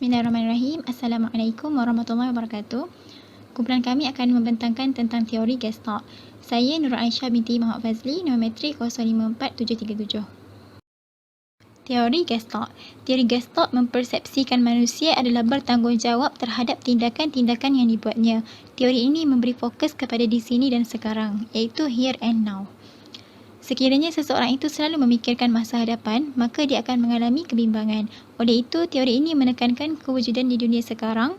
Bismillahirrahmanirrahim. Assalamualaikum warahmatullahi wabarakatuh. Kumpulan kami akan membentangkan tentang teori Gestalt. Saya Nur Aisyah binti Muhammad Fazli, nombor metrik 054737. Teori Gestalt. Teori Gestalt mempersepsikan manusia adalah bertanggungjawab terhadap tindakan-tindakan yang dibuatnya. Teori ini memberi fokus kepada di sini dan sekarang, iaitu here and now. Sekiranya seseorang itu selalu memikirkan masa hadapan, maka dia akan mengalami kebimbangan. Oleh itu, teori ini menekankan kewujudan di dunia sekarang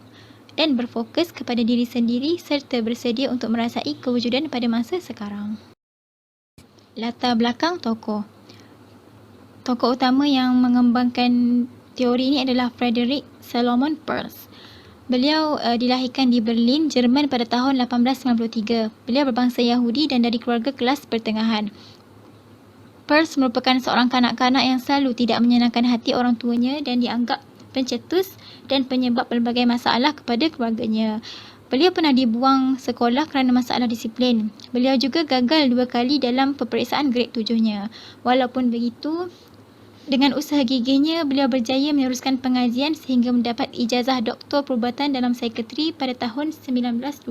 dan berfokus kepada diri sendiri serta bersedia untuk merasai kewujudan pada masa sekarang. Latar belakang tokoh. Tokoh utama yang mengembangkan teori ini adalah Frederick Solomon Peirce. Beliau dilahirkan di Berlin, Jerman pada tahun 1893. Beliau berbangsa Yahudi dan dari keluarga kelas pertengahan. Peirce merupakan seorang kanak-kanak yang selalu tidak menyenangkan hati orang tuanya dan dianggap pencetus dan penyebab pelbagai masalah kepada keluarganya. Beliau pernah dibuang sekolah kerana masalah disiplin. Beliau juga gagal 2 kali dalam peperiksaan grade 7-nya. Walaupun begitu, dengan usaha gigihnya, beliau berjaya meneruskan pengajian sehingga mendapat ijazah doktor perubatan dalam psikiatri pada tahun 1921.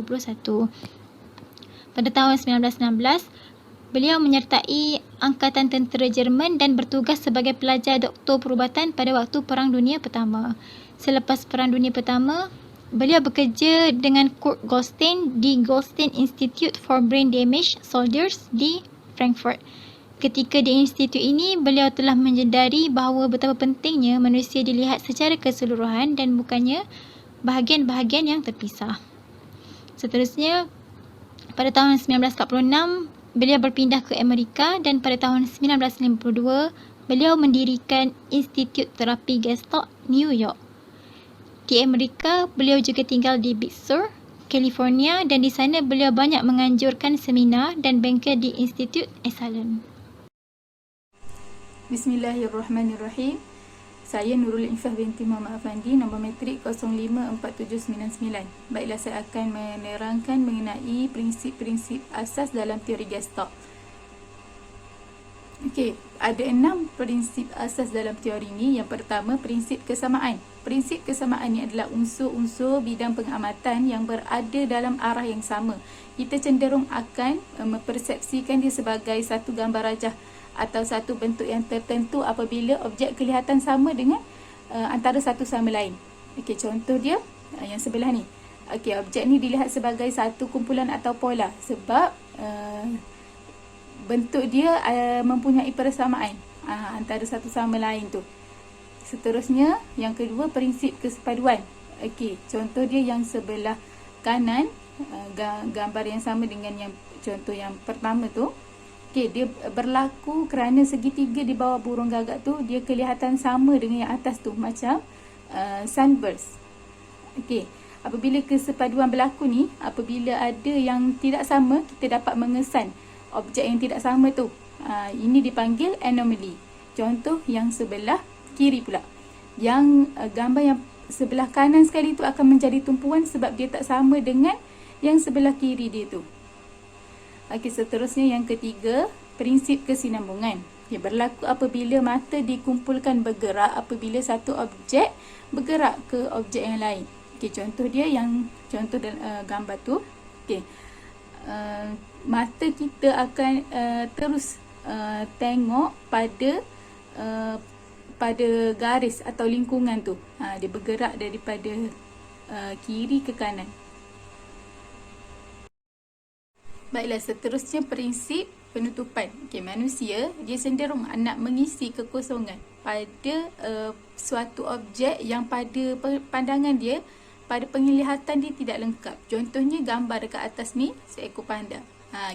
Pada tahun 1916, beliau menyertai Angkatan Tentera Jerman dan bertugas sebagai pelajar doktor perubatan pada waktu Perang Dunia Pertama. Selepas Perang Dunia Pertama, beliau bekerja dengan Kurt Goldstein di Goldstein Institute for Brain Damaged Soldiers di Frankfurt. Ketika di institut ini, beliau telah menyedari bahawa betapa pentingnya manusia dilihat secara keseluruhan dan bukannya bahagian-bahagian yang terpisah. Seterusnya, pada tahun 1946, beliau berpindah ke Amerika dan pada tahun 1952, beliau mendirikan Institut Terapi Gestalt New York. Di Amerika, beliau juga tinggal di Big Sur, California dan di sana beliau banyak menganjurkan seminar dan bengkel di Institut Esalen. Bismillahirrahmanirrahim. Saya Nurul Infah binti Muhammad Afandi, nombor metrik 054799. Baiklah, saya akan menerangkan mengenai prinsip-prinsip asas dalam teori Gestalt. Okey, ada 6 prinsip asas dalam teori ini. Yang pertama, prinsip kesamaan. Prinsip kesamaan ini adalah unsur-unsur bidang pengamatan yang berada dalam arah yang sama. Kita cenderung akan mempersepsikan dia sebagai satu gambar rajah atau satu bentuk yang tertentu apabila objek kelihatan sama dengan antara satu sama lain. Okey, contoh dia yang sebelah ni. Okey, objek ni dilihat sebagai satu kumpulan atau pola sebab bentuk dia mempunyai persamaan antara satu sama lain tu. Seterusnya, yang kedua, prinsip kesepaduan. Okey, contoh dia yang sebelah kanan, gambar yang sama dengan yang contoh yang pertama tu. Okey, dia berlaku kerana segitiga di bawah burung gagak tu dia kelihatan sama dengan yang atas tu, macam sunburst. Okey, apabila kesepaduan berlaku ni, apabila ada yang tidak sama, kita dapat mengesan objek yang tidak sama tu. Ini dipanggil anomaly. Contoh yang sebelah kiri pula. Yang gambar yang sebelah kanan sekali tu akan menjadi tumpuan sebab dia tak sama dengan yang sebelah kiri dia tu. Okey, seterusnya yang ketiga, prinsip kesinambungan. Ia berlaku apabila mata dikumpulkan bergerak apabila satu objek bergerak ke objek yang lain. Okey, contoh dia yang contoh gambar tu. Okey. Mata kita akan terus tengok pada garis atau lingkungan tu. Dia bergerak daripada kiri ke kanan. Baiklah, seterusnya prinsip penutupan. Okey, manusia dia cenderung nak mengisi kekosongan pada suatu objek yang pada pandangan dia, pada penglihatan dia tidak lengkap. Contohnya gambar dekat atas ni, seekor panda.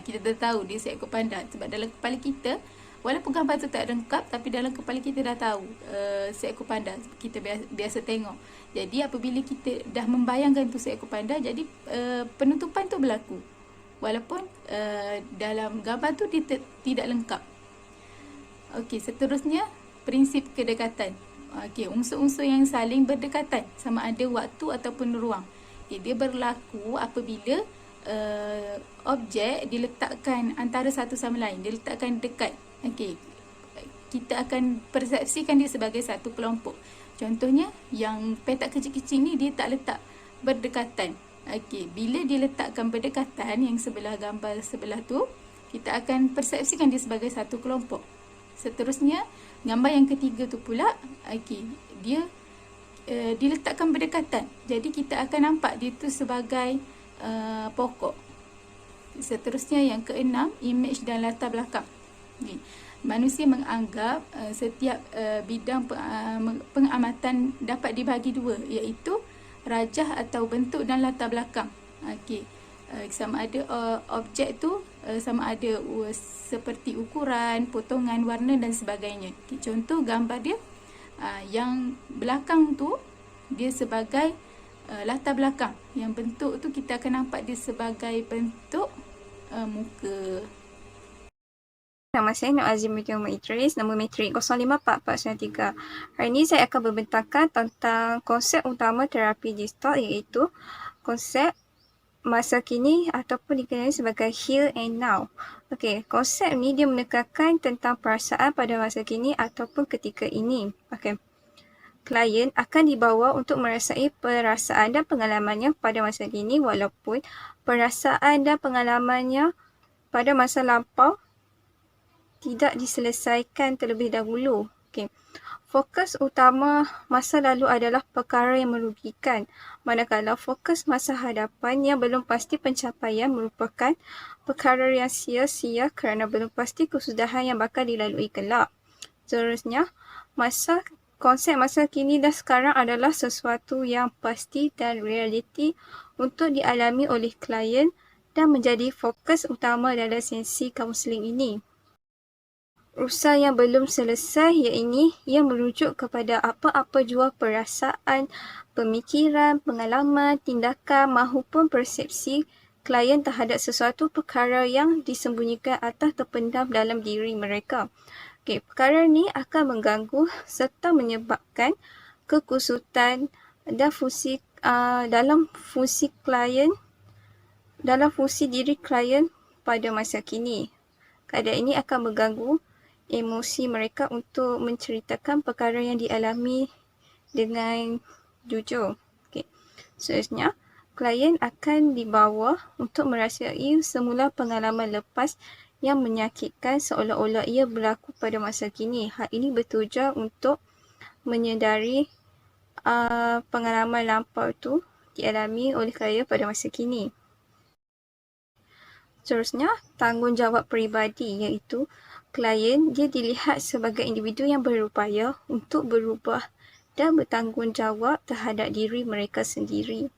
Kita dah tahu dia seekor panda sebab dalam kepala kita, walaupun gambar tu tak lengkap, tapi dalam kepala kita dah tahu seekor panda. Kita biasa tengok. Jadi apabila kita dah membayangkan tu seekor panda, jadi penutupan tu berlaku. Walaupun dalam gambar tu dia tidak lengkap. Okey, seterusnya prinsip kedekatan. Okey, unsur-unsur yang saling berdekatan sama ada waktu ataupun ruang. Okay, dia berlaku apabila objek diletakkan antara satu sama lain, diletakkan dekat. Okey, kita akan persepsikan dia sebagai satu kelompok. Contohnya, yang petak kecil-kecil ni dia tak letak berdekatan. Okey, bila dia letakkan berdekatan, yang sebelah gambar sebelah tu, kita akan persepsikan dia sebagai satu kelompok. Seterusnya, gambar yang ketiga tu pula, okey, dia diletakkan berdekatan. Jadi kita akan nampak dia tu sebagai pokok. Seterusnya yang keenam, image dan latar belakang. Okay. Manusia menganggap setiap bidang pengamatan dapat dibagi dua, iaitu rajah atau bentuk dan latar belakang. Okey. Sama ada objek tu sama ada seperti ukuran, potongan, warna dan sebagainya. Okay. Contoh gambar dia, yang belakang tu dia sebagai latar belakang. Yang bentuk tu kita akan nampak dia sebagai bentuk muka. Nama saya Nur Azim binti Muhammad Idris, nombor matrik 054493. Hari ini saya akan membentangkan tentang konsep utama terapi Gestalt, iaitu konsep masa kini ataupun dikenali sebagai here and now. Okey, konsep ni dia menekankan tentang perasaan pada masa kini ataupun ketika ini. Okey. Klien akan dibawa untuk merasai perasaan dan pengalamannya pada masa kini, walaupun perasaan dan pengalamannya pada masa lampau tidak diselesaikan terlebih dahulu. Okay. Fokus utama masa lalu adalah perkara yang merugikan, manakala fokus masa hadapan yang belum pasti pencapaian merupakan perkara yang sia-sia kerana belum pasti kesudahan yang bakal dilalui kelak. Seterusnya, konsep masa kini dan sekarang adalah sesuatu yang pasti dan realiti untuk dialami oleh klien dan menjadi fokus utama dalam sesi kaunseling ini. Urusan yang belum selesai iaitu yang merujuk kepada apa-apa jua perasaan, pemikiran, pengalaman, tindakan maupun persepsi klien terhadap sesuatu perkara yang disembunyikan atau terpendam dalam diri mereka. Okay, perkara ini akan mengganggu serta menyebabkan kekusutan dan dalam fungsi diri klien pada masa kini. Keadaan ini akan mengganggu emosi mereka untuk menceritakan perkara yang dialami dengan jujur. Okay. Seterusnya, klien akan dibawa untuk merasai semula pengalaman lepas yang menyakitkan seolah-olah ia berlaku pada masa kini. Hal ini bertujuan untuk menyedari pengalaman lampau itu dialami oleh klien pada masa kini. Seterusnya, tanggungjawab peribadi, iaitu klien dia dilihat sebagai individu yang berupaya untuk berubah dan bertanggungjawab terhadap diri mereka sendiri.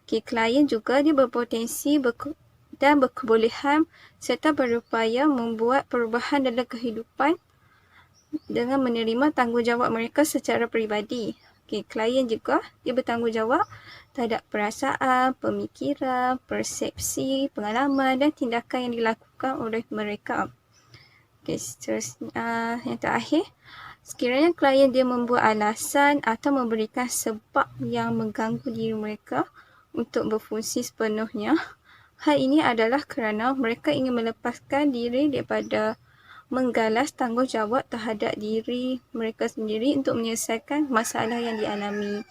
Okay, klien juga dia berpotensi dan berkebolehan serta berupaya membuat perubahan dalam kehidupan dengan menerima tanggungjawab mereka secara peribadi. Okay, klien juga dia bertanggungjawab terhadap perasaan, pemikiran, persepsi, pengalaman dan tindakan yang dilakukan oleh mereka. Okay, seterusnya yang terakhir, sekiranya klien dia membuat alasan atau memberikan sebab yang mengganggu diri mereka untuk berfungsi sepenuhnya, hal ini adalah kerana mereka ingin melepaskan diri daripada menggalas tanggungjawab terhadap diri mereka sendiri untuk menyelesaikan masalah yang dialami.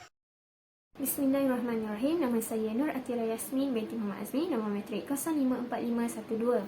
Bismillahirrahmanirrahim. Nama saya Nur Atira Yasmin binti Muhammad Azmi, nombor matrik 054512.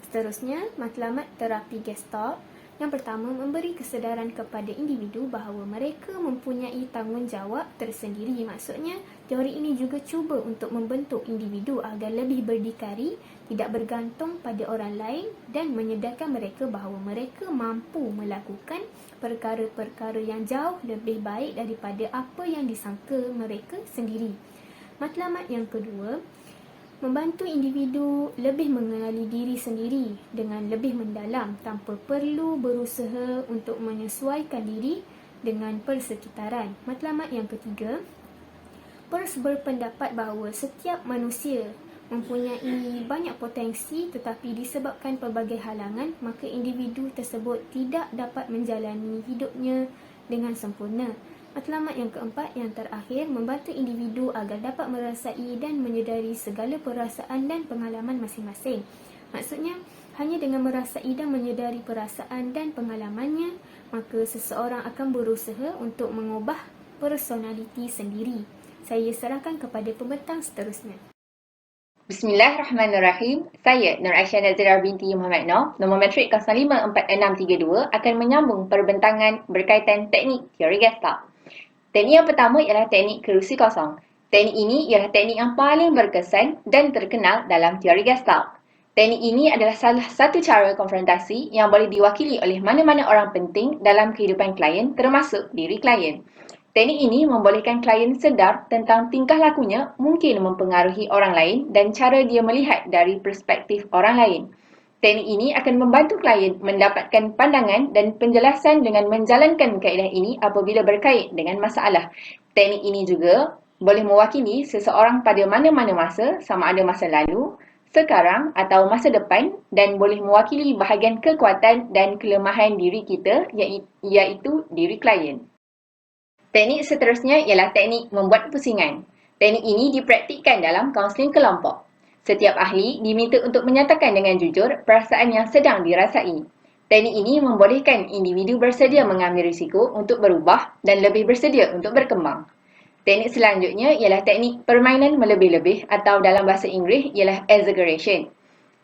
Seterusnya, matlamat terapi Gestalt. Yang pertama, memberi kesedaran kepada individu bahawa mereka mempunyai tanggungjawab tersendiri. Maksudnya, teori ini juga cuba untuk membentuk individu agar lebih berdikari, tidak bergantung pada orang lain dan menyedarkan mereka bahawa mereka mampu melakukan perkara-perkara yang jauh lebih baik daripada apa yang disangka mereka sendiri. Matlamat yang kedua, membantu individu lebih mengenali diri sendiri dengan lebih mendalam tanpa perlu berusaha untuk menyesuaikan diri dengan persekitaran. Matlamat yang ketiga, Peirce berpendapat bahawa setiap manusia mempunyai banyak potensi tetapi disebabkan pelbagai halangan, maka individu tersebut tidak dapat menjalani hidupnya dengan sempurna. Matlamat yang keempat, yang terakhir, membantu individu agar dapat merasai dan menyedari segala perasaan dan pengalaman masing-masing. Maksudnya, Hanya dengan merasai dan menyedari perasaan dan pengalamannya, maka seseorang akan berusaha untuk mengubah personaliti sendiri. Saya serahkan kepada pembentang seterusnya. Bismillahirrahmanirrahim. Saya Nur Aisyah Nazira binti Muhammad Noor, nombor matrik 054632 akan menyambung perbentangan berkaitan teknik teori Gestalt. Teknik yang pertama ialah teknik kerusi kosong. Teknik ini ialah teknik yang paling berkesan dan terkenal dalam teori Gestalt. Teknik ini adalah salah satu cara konfrontasi yang boleh diwakili oleh mana-mana orang penting dalam kehidupan klien, termasuk diri klien. Teknik ini membolehkan klien sedar tentang tingkah lakunya mungkin mempengaruhi orang lain dan cara dia melihat dari perspektif orang lain. Teknik ini akan membantu klien mendapatkan pandangan dan penjelasan dengan menjalankan kaedah ini apabila berkait dengan masalah. Teknik ini juga boleh mewakili seseorang pada mana-mana masa, sama ada masa lalu, sekarang atau masa depan, dan boleh mewakili bahagian kekuatan dan kelemahan diri kita, iaitu diri klien. Teknik seterusnya ialah teknik membuat pusingan. Teknik ini dipraktikkan dalam kaunseling kelompok. Setiap ahli diminta untuk menyatakan dengan jujur perasaan yang sedang dirasai. Teknik ini membolehkan individu bersedia mengambil risiko untuk berubah dan lebih bersedia untuk berkembang. Teknik selanjutnya ialah teknik permainan melebih-lebih atau dalam bahasa Inggeris ialah exaggeration.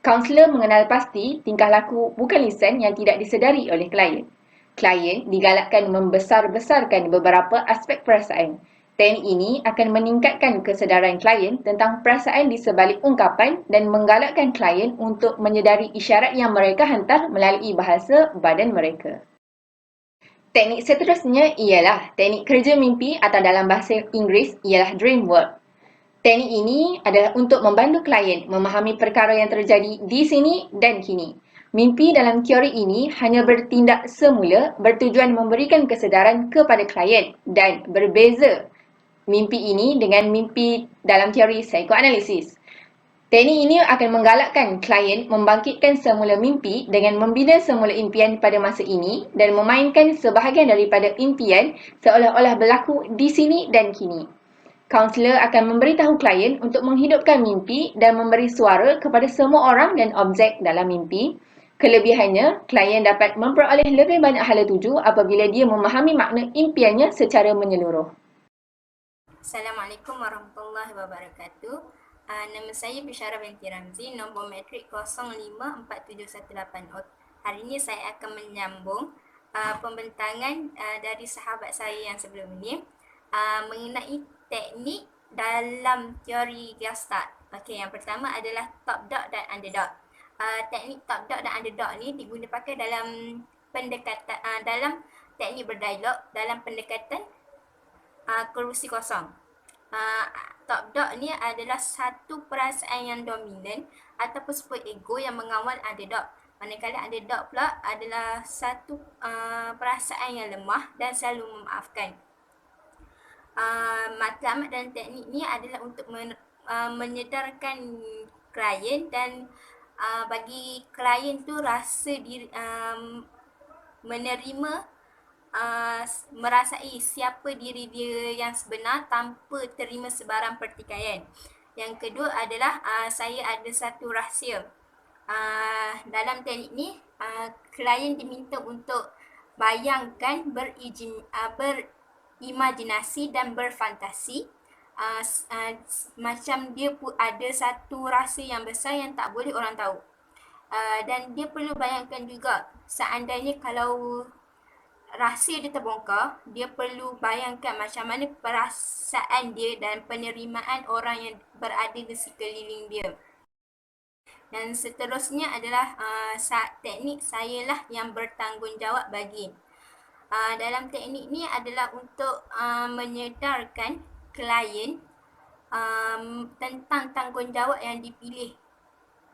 Kaunselor mengenal pasti tingkah laku bukan lisan yang tidak disedari oleh klien. Klien digalakkan membesar-besarkan beberapa aspek perasaan. Teknik ini akan meningkatkan kesedaran klien tentang perasaan di sebalik ungkapan dan menggalakkan klien untuk menyedari isyarat yang mereka hantar melalui bahasa badan mereka. Teknik seterusnya ialah teknik kerja mimpi atau dalam bahasa Inggeris ialah dream work. Teknik ini adalah untuk membantu klien memahami perkara yang terjadi di sini dan kini. Mimpi dalam teori ini hanya bertindak semula bertujuan memberikan kesedaran kepada klien dan berbeza mimpi ini dengan mimpi dalam teori psikoanalisis. Teknik ini akan menggalakkan klien membangkitkan semula mimpi dengan membina semula impian pada masa ini dan memainkan sebahagian daripada impian seolah-olah berlaku di sini dan kini. Kaunselor akan memberitahu klien untuk menghidupkan mimpi dan memberi suara kepada semua orang dan objek dalam mimpi. Kelebihannya, klien dapat memperoleh lebih banyak hala tuju apabila dia memahami makna impiannya secara menyeluruh. Assalamualaikum warahmatullahi wabarakatuh. Nama saya Bisyara binti Ramzi, nombor matrik 054718. Hari ini saya akan menyambung pembentangan dari sahabat saya yang sebelum ini mengenai teknik dalam teori Gestalt. Okey, yang pertama adalah top dot dan underdog. Teknik top dot dan underdog ni diguna pakai dalam pendekatan dalam teknik berdialog dalam pendekatan kerusi kosong. Top dog ni adalah satu perasaan yang dominan ataupun super ego yang mengawal underdog. Manakala underdog pula adalah satu perasaan yang lemah dan selalu memaafkan. Matlamat dan teknik ni adalah untuk menyedarkan klien dan bagi klien tu rasa diri menerima merasai siapa diri dia yang sebenar tanpa terima sebarang pertikaian. Yang kedua adalah saya ada satu rahsia. Dalam teknik ni klien diminta untuk bayangkan, berimajinasi dan berfantasi macam dia ada satu rahsia yang besar yang tak boleh orang tahu. Dan dia perlu bayangkan juga seandainya kalau rahsia dia terbongkar, dia perlu bayangkan macam mana perasaan dia dan penerimaan orang yang berada di sekeliling dia. Dan seterusnya adalah teknik saya lah yang bertanggungjawab bagi. Dalam teknik ni adalah untuk menyedarkan klien tentang tanggungjawab yang dipilih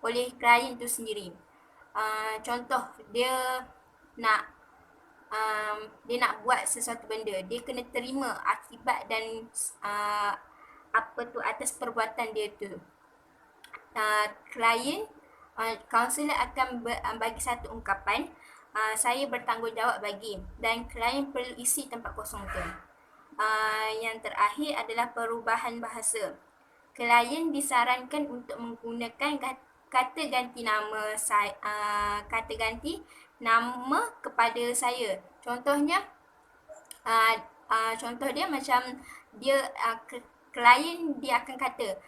oleh klien tu sendiri. Contoh, dia nak buat sesuatu benda, dia kena terima akibat dan atas perbuatan dia tu. Klien, kaunselor akan bagi satu ungkapan, saya bertanggungjawab bagi, dan klien perlu isi tempat kosong tu. Yang terakhir adalah perubahan bahasa. Klien disarankan untuk menggunakan kata ganti nama saya, kata ganti nama kepada saya. Contohnya, contoh dia macam dia klien dia akan kata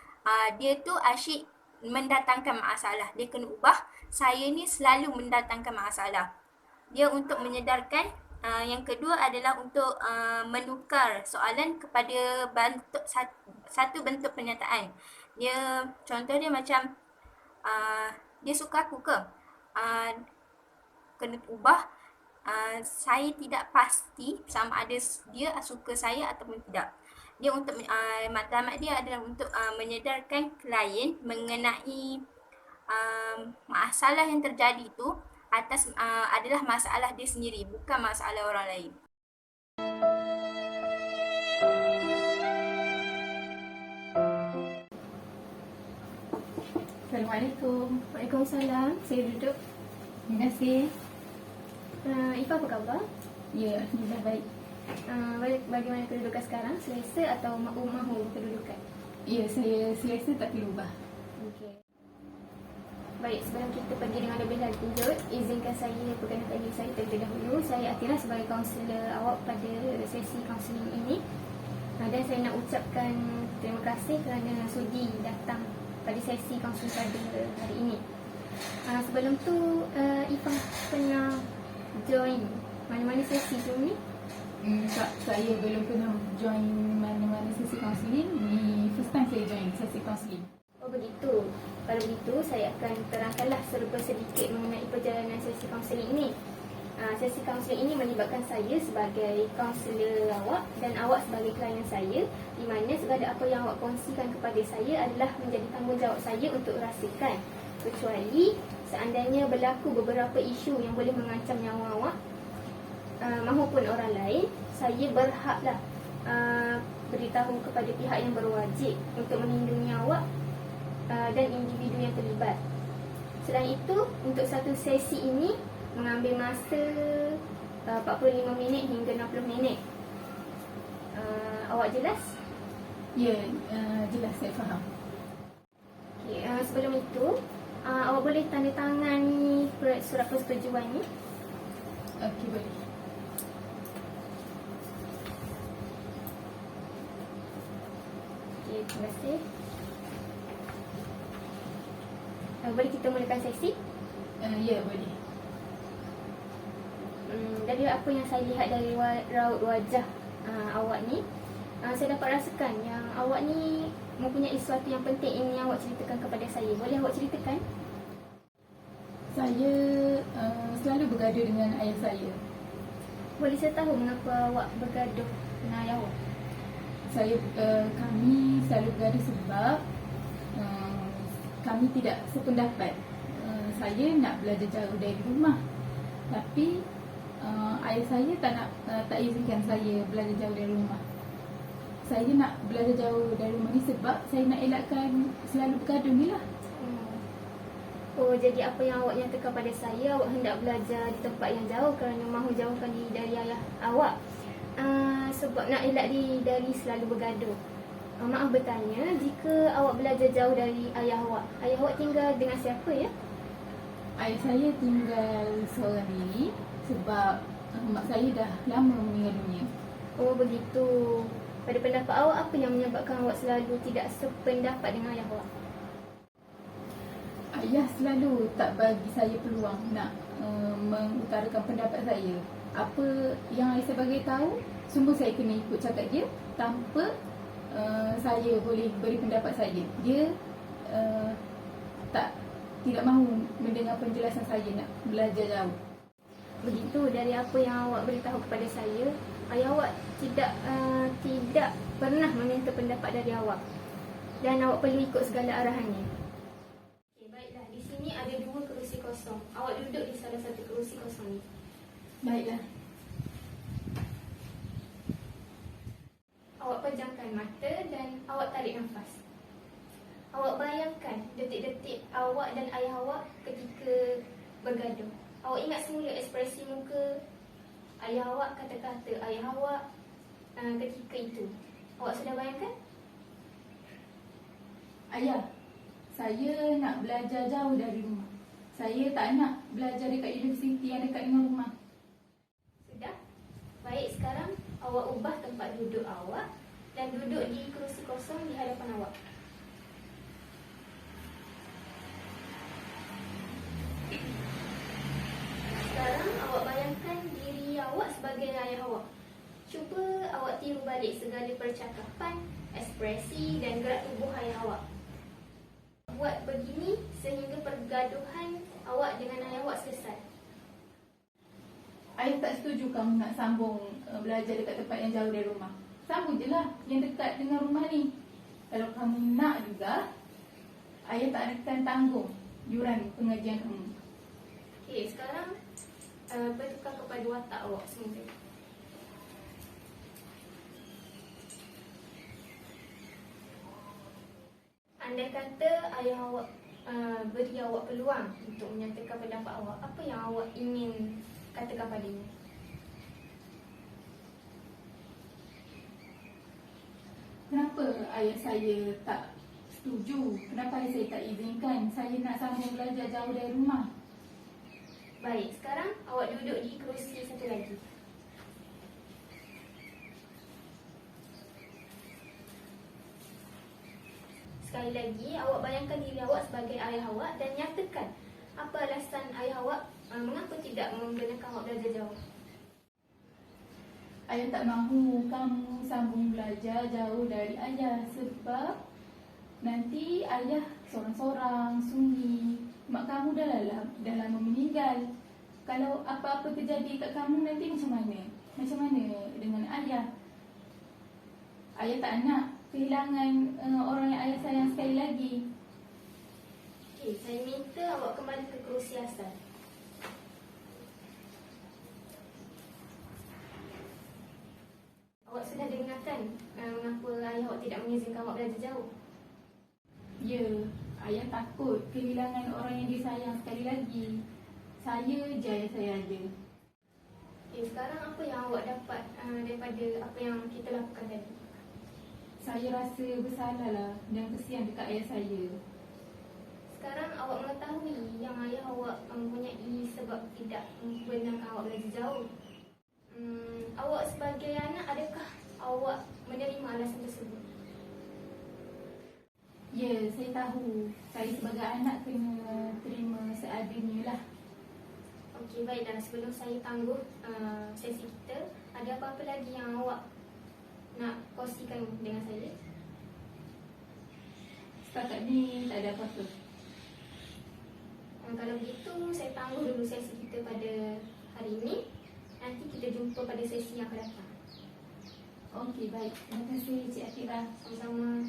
dia tu asyik mendatangkan masalah. Dia kena ubah, saya ni selalu mendatangkan masalah. Dia untuk menyedarkan. Yang kedua adalah untuk menukar soalan kepada bentuk satu bentuk pernyataan. Dia contoh dia macam dia suka aku ke? Kena ubah, saya tidak pasti sama ada dia suka saya ataupun tidak. Dia untuk matlamat dia adalah untuk menyedarkan klien mengenai masalah yang terjadi itu adalah masalah dia sendiri, bukan masalah orang lain. Assalamualaikum. Waalaikumsalam. Saya duduk. Terima kasih. Ifa, apa khabar? Ya, alhamdulillah baik. Bagaimana kedudukan sekarang? Selesa atau mahu kedudukan? Ya, saya selesa tak perlu ubah. Okey. Baik, sebelum kita pergi dengan lebih lanjut, izinkan saya perkenalkan diri saya terlebih dahulu. Saya Atira sebagai kaunselor awak pada sesi kaunseling ini. Dan saya nak ucapkan terima kasih kerana sudi datang pada sesi kaunseling pada hari ini. Sebelum tu, Ifa pernah join mana-mana sesi sebelum ni? Tak, saya belum pernah join mana-mana sesi kaunseling. Ni first time saya join sesi kaunseling. Oh begitu. Kalau begitu, saya akan terangkanlah serba sedikit mengenai perjalanan sesi kaunseling ini. Sesi kaunseling ini melibatkan saya sebagai kaunselor awak dan awak sebagai klien saya, di mana segala apa yang awak kongsikan kepada saya adalah menjadi tanggungjawab saya untuk rasakan, kecuali seandainya berlaku beberapa isu yang boleh mengancam nyawa awak mahupun orang lain, saya berhaklah beritahu kepada pihak yang berwajib untuk melindungi awak dan individu yang terlibat. Selain itu, untuk satu sesi ini mengambil masa 45 minit hingga 60 minit. Awak jelas? Ya, jelas saya faham. Okay, sebelum itu, awak boleh tanda tangani surat persetujuan ni? Okey, boleh. Okay, terima kasih. Boleh kita mulakan sesi? Ya, boleh. Dari apa yang saya lihat dari raut wajah awak ni, saya dapat rasakan yang awak ni mempunyai sesuatu yang penting ingin awak ceritakan kepada saya. Boleh awak ceritakan? Saya selalu bergaduh dengan ayah saya. Boleh saya tahu mengapa awak bergaduh dengan ayah awak? Kami selalu bergaduh sebab kami tidak sependapat. Saya nak belajar jauh dari rumah, tapi ayah saya tak izinkan saya belajar jauh dari rumah. Saya nak belajar jauh dari rumah ni sebab saya nak elakkan selalu bergaduh ni lah. Oh, jadi apa yang awak nyatakan pada saya, awak hendak belajar di tempat yang jauh kerana mahu jauhkan diri dari ayah awak, sebab nak elak diri dari selalu bergaduh. Maaf bertanya, jika awak belajar jauh dari ayah awak tinggal dengan siapa ya? Ayah saya tinggal seorang diri sebab mak saya dah lama meninggal dunia. Oh begitu. Pada pendapat awak, apa yang menyebabkan awak selalu tidak sependapat dengan ayah awak? Ayah selalu tak bagi saya peluang nak mengutarakan pendapat saya. Apa yang ayah saya bagi tahu, semua saya kena ikut cakap dia tanpa saya boleh beri pendapat saya. Dia tidak mahu mendengar penjelasan saya nak belajar jauh. Begitu, dari apa yang awak beritahu kepada saya, ayah awak tidak pernah meminta pendapat dari awak dan awak perlu ikut segala arahannya. Okay, baiklah, di sini ada 2 kerusi kosong. Awak duduk di salah satu kerusi kosong ni. Baiklah. Awak pejamkan mata dan awak tarik nafas. Awak bayangkan detik-detik awak dan ayah awak ketika bergaduh. Awak ingat semula ekspresi muka ayah awak, kata-kata ayah awak ketika itu. Awak sudah bayangkan? Ayah, saya nak belajar jauh dari rumah. Saya tak nak belajar dekat universiti yang dekat dengan rumah. Sudah? Baik, sekarang awak ubah tempat duduk awak dan duduk di kerusi kosong di hadapan awak. Sekarang awak bayangkan diri awak sebagai ayah awak. Cuba awak tiru balik segala percakapan, ekspresi dan gerak tubuh ayah awak. Buat begini sehingga pergaduhan awak dengan ayah awak selesai. Ayah tak setuju kamu nak sambung belajar dekat tempat yang jauh dari rumah. Sambung je lah yang dekat dengan rumah ni. Kalau kamu nak juga, ayah tak akan tanggung yuran pengajian kamu. Okey, sekarang bertukar kepada watak awak semula. Andai kata ayah awak beri awak peluang untuk menyatakan pendapat awak, apa yang awak ingin katakan padanya? Kenapa ayah saya tak setuju? Kenapa ayah saya tak izinkan saya nak sambung belajar jauh dari rumah? Baik, sekarang awak duduk di kerusi satu lagi. Sekali lagi, awak bayangkan diri awak sebagai ayah awak dan nyatakan apa alasan ayah awak mengapa tidak membenarkan awak belajar jauh. Ayah tak mahu kamu sambung belajar jauh dari ayah sebab nanti ayah sorang-sorang, sunyi. Mak kamu dah lama meninggal. Kalau apa-apa terjadi kat kamu nanti macam mana? Macam mana dengan ayah? Ayah tak nak kehilangan orang yang ayah sayang sekali lagi. Okey, saya minta awak kembali ke kerusi asal. Awak sudah dengarkan mengapa ayah awak tidak mengizinkan awak belajar jauh? Ya, ayah takut kehilangan orang yang disayang sekali lagi. Saya je ayah saya ada. Okey, sekarang apa yang awak dapat daripada apa yang kita lakukan tadi? Saya rasa bersalah lah dan kesian dekat ayah saya. Sekarang awak mengetahui yang ayah awak mempunyai sebab tidak membenarkan awak belajar jauh. Awak sebagai anak, adakah awak menerima alasan tersebut? Ya, saya tahu. Saya sebagai anak kena terima seadanya lah. Okey, baiklah. Sebelum saya tangguh sesi kita, ada apa-apa lagi yang awak nak kongsikan dengan saya? Setakat ni tak ada apa-apa. Kalau begitu, saya tangguh dulu sesi kita pada hari ini. Nanti kita jumpa pada sesi yang akan datang. Okey, baik. Terima kasih Cik Akira. Sama-sama.